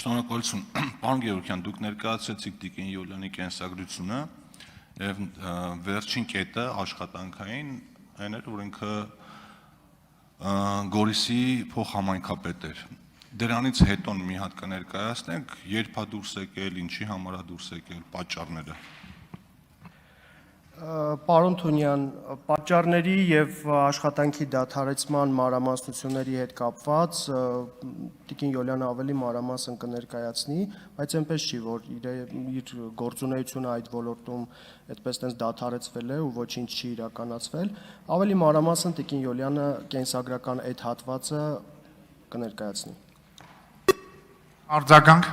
Շնորհակալություն, պարոն Գևորգյան, դուք ներկայացրեցիք Տիկին Յուլիանի կենսագրությունը եւ վերջին կետը աշխատանքային այն էր, որ ինքը Գորիսի փոխհամայնքապետ էր։ Դրանից հետո մի հատ կներկայացնենք, երբ է դուրս եկել, ինչի համար է դուրս եկել, պատճառները։ Պարոն Թունյան, պատճառների եւ աշխատանքի դադարեցման մանրամասնությունների հետ կապված Տիկին Յուլիանը ավելի մանրամասն կներկայացնի, բայց այնպես չի, որ իր գործունեությունը այդ ոլորտում այդպես տենց դադարեցվել է ու ոչինչ չի իրականացվել, ավելի մանրամասն Տիկին Յուլիանը կենսագրական այդ հատվածը կներկայացնի։ Արձագանք։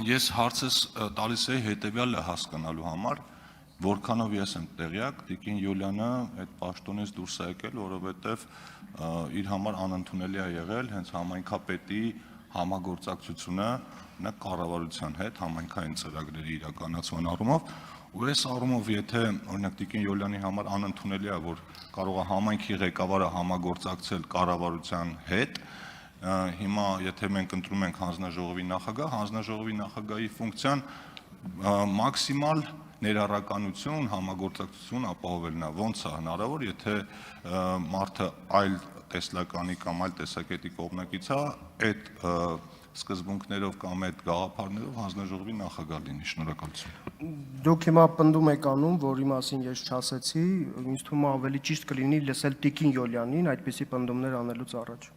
Ես հարցս տալիս էի հետեւյալը հասկանալու համար, որքանով ես եմ տեղյակ, Տիկին Յուլիանը այդ պաշտոնից դուրս է եկել, որովհետև իր համար անընդունելի է եղել հենց համայնքապետի համագործակցությունը կառավարության հետ համայնքային ծրագրերի իրականացման առումով, ու այս առումով եթե օրինակ Տիկին Յուլիանի համար անընդունելի է, որ կարող է համայնքի ղեկավարը համագործակցել կառավարության հետ, հիմա եթե մենք ընտրում ենք հանձնաժողովի նախագահ, հանձնաժողովի նախագահի ֆունկցիան մաքսիմալ ներառականություն, համագործակցություն ապահովելն է, ոնց է հնարավոր, եթե մարդը այլ տեսլականի կամ այլ տեսակետի կողմնակից է, այդ սկզբունքներով կամ այդ գաղափարներով հանձնաժողովի նախագահ լինի։ Շնորհակալություն։ Դուք հիմա պնդում եք անում, որի մասին ես չասեցի, ինձ թվում է ավելի ճիշտ կլինի լսել Տիկին Յուլիանին այդպիսի պնդումներ անելուց առաջ։